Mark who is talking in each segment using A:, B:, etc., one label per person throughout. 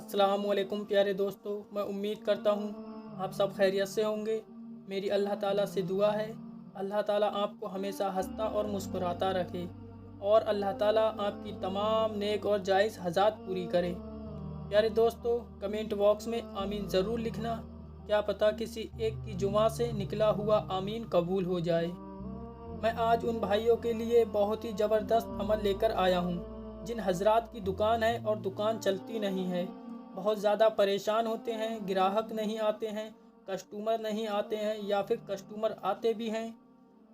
A: अस्सलामुअलैकुम प्यारे दोस्तों, मैं उम्मीद करता हूँ आप सब खैरियत से होंगे। मेरी अल्लाह ताला से दुआ है, अल्लाह ताला आपको हमेशा हंसता और मुस्कुराता रखे और अल्लाह ताला आपकी तमाम नेक और जायज़ हज़ात पूरी करे। प्यारे दोस्तों, कमेंट बॉक्स में आमीन ज़रूर लिखना, क्या पता किसी एक की जुमा से निकला हुआ आमीन कबूल हो जाए। मैं आज उन भाइयों के लिए बहुत ही ज़बरदस्त अमल लेकर आया हूँ जिन हजरात की दुकान है और दुकान चलती नहीं है, बहुत ज़्यादा परेशान होते हैं, ग्राहक नहीं आते हैं, कस्टमर नहीं आते हैं, या फिर कस्टमर आते भी हैं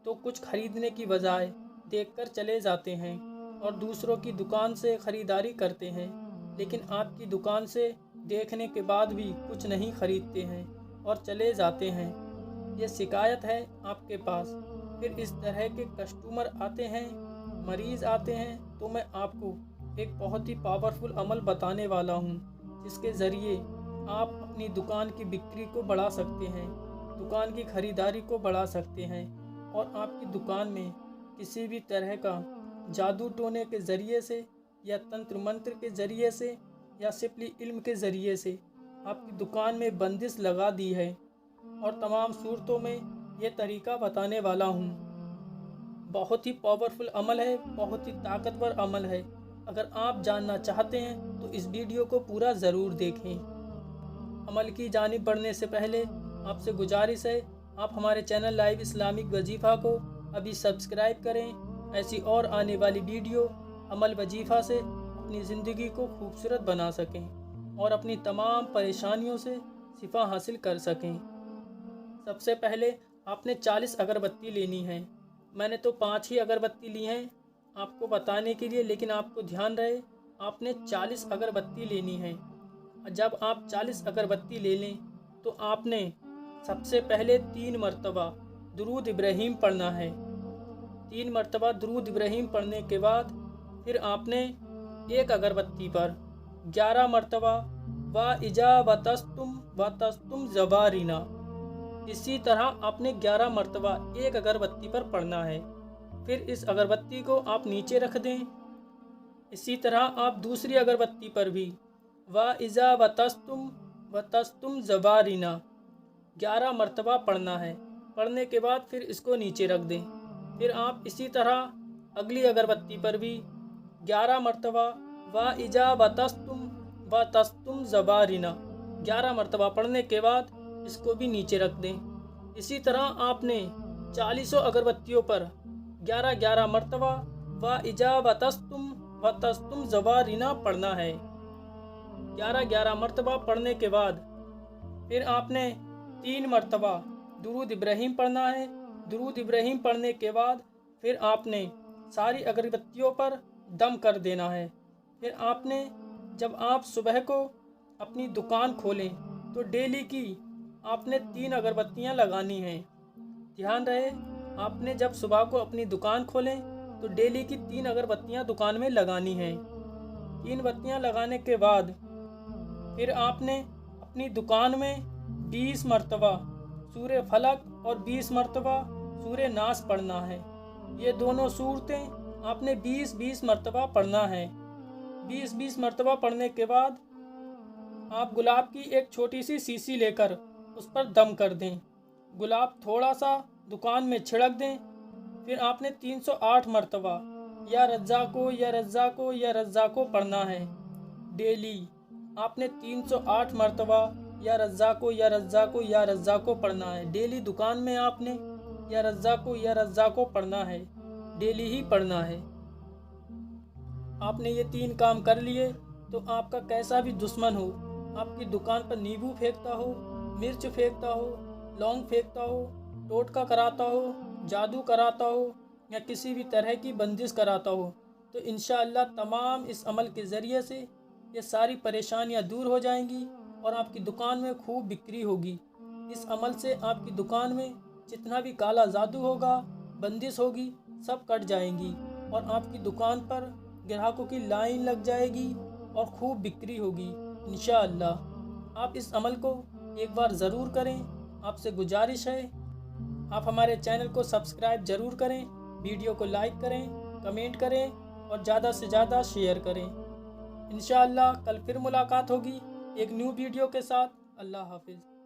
A: तो कुछ ख़रीदने की बजाय देखकर चले जाते हैं और दूसरों की दुकान से ख़रीदारी करते हैं, लेकिन आपकी दुकान से देखने के बाद भी कुछ नहीं ख़रीदते हैं और चले जाते हैं। ये शिकायत है आपके पास। फिर इस तरह के कस्टमर आते हैं, मरीज़ आते हैं, तो मैं आपको एक बहुत ही पावरफुल अमल बताने वाला हूँ जिसके ज़रिए आप अपनी दुकान की बिक्री को बढ़ा सकते हैं, दुकान की ख़रीदारी को बढ़ा सकते हैं और आपकी दुकान में किसी भी तरह का जादू टोने के ज़रिए से या तंत्र मंत्र के ज़रिए से या सिपली इल्म के ज़रिए से आपकी दुकान में बंदिश लगा दी है और तमाम सूरतों में ये तरीका बताने वाला हूँ। बहुत ही पावरफुल अमल है, बहुत ही ताकतवर अमल है। अगर आप जानना चाहते हैं तो इस वीडियो को पूरा ज़रूर देखें। अमल की जानिब बढ़ने से पहले आपसे गुजारिश है, आप हमारे चैनल लाइव इस्लामिक वजीफ़ा को अभी सब्सक्राइब करें। ऐसी और आने वाली वीडियो अमल वजीफ़ा से अपनी ज़िंदगी को खूबसूरत बना सकें और अपनी तमाम परेशानियों से शिफा हासिल कर सकें। सबसे पहले आपने 40 अगरबत्ती लेनी है। मैंने तो 5 ही अगरबत्ती ली हैं आपको बताने के लिए, लेकिन आपको ध्यान रहे आपने 40 अगरबत्ती लेनी है। जब आप 40 अगरबत्ती ले लें तो आपने सबसे पहले 3 मरतबा दुरूद इब्राहीम पढ़ना है। 3 मरतबा दुरूद इब्राहीम पढ़ने के बाद फिर आपने एक अगरबत्ती पर 11 मरतबा व इजा वतस्तुम ज़बारिना, इसी तरह आपने 11 मरतबा एक अगरबत्ती पर पढ़ना है। फिर इस अगरबत्ती को आप नीचे रख दें। इसी तरह आप दूसरी अगरबत्ती पर भी व इज़ा वतस्तुम ज़बारिना 11 मरतबा पढ़ना है। पढ़ने के बाद फिर इसको नीचे रख दें। फिर आप इसी तरह अगली अगरबत्ती पर भी 11 मरतबा व इज़ा वतस्तुम ज़बारिना 11 मरतबा पढ़ने के बाद इसको भी नीचे रख दें। इसी तरह आपने 40 अगरबत्तियों पर 11-11 मरतबा व इजा वतस्तुम ज़बारिना पढ़ना है। 11-11 मरतबा पढ़ने के बाद फिर आपने 3 मरतबा दुरूद इब्राहीम पढ़ना है। दुरूद इब्राहीम पढ़ने के बाद फिर आपने सारी अगरबत्तियों पर दम कर देना है। फिर आपने जब आप सुबह को अपनी दुकान खोलें तो डेली की आपने 3 अगरबत्तियां लगानी हैं। ध्यान रहे, आपने जब सुबह को अपनी दुकान खोलें तो डेली की 3 अगरबत्तियां दुकान में लगानी हैं। 3 बत्तियां लगाने के बाद फिर आपने अपनी दुकान में 20 मरतबा सूरे फलक और 20 मरतबा सूरे नास पढ़ना है। ये दोनों सूरतें आपने 20-20 मरतबा पढ़ना है। 20-20 मरतबा पढ़ने के बाद आप गुलाब की एक छोटी सी शीशी लेकर उस पर दम कर दें। गुलाब थोड़ा सा दुकान में छिड़क दें। फिर आपने 308 मरतबा या रज़्ज़ाको या रज़्ज़ाको या रज़्ज़ाको पढ़ना है। डेली आपने 308 मरतबा या रज़्ज़ाको या रज़्ज़ाको या रज़्ज़ाको पढ़ना है। डेली दुकान में आपने या रज़्ज़ाको पढ़ना है, डेली ही पढ़ना है। आपने ये 3 काम कर लिए तो आपका कैसा भी दुश्मन हो, आपकी दुकान पर नींबू फेंकता हो, मिर्च फेंकता हो, लौंग फेंकता हो, टोटका कराता हो, जादू कराता हो या किसी भी तरह की बंदिश कराता हो, तो इंशाअल्लाह तमाम इस अमल के ज़रिए से ये सारी परेशानियां दूर हो जाएंगी और आपकी दुकान में खूब बिक्री होगी। इस अमल से आपकी दुकान में जितना भी काला जादू होगा, बंदिश होगी, सब कट जाएंगी और आपकी दुकान पर ग्राहकों की लाइन लग जाएगी और खूब बिक्री होगी इंशाअल्लाह। आप इस अमल को एक बार ज़रूर करें। आपसे गुजारिश है आप हमारे चैनल को सब्सक्राइब ज़रूर करें, वीडियो को लाइक करें, कमेंट करें और ज़्यादा से ज़्यादा शेयर करें। इंशाअल्लाह कल फिर मुलाकात होगी। ایک نیو ویڈیو کے ساتھ۔ اللہ حافظ۔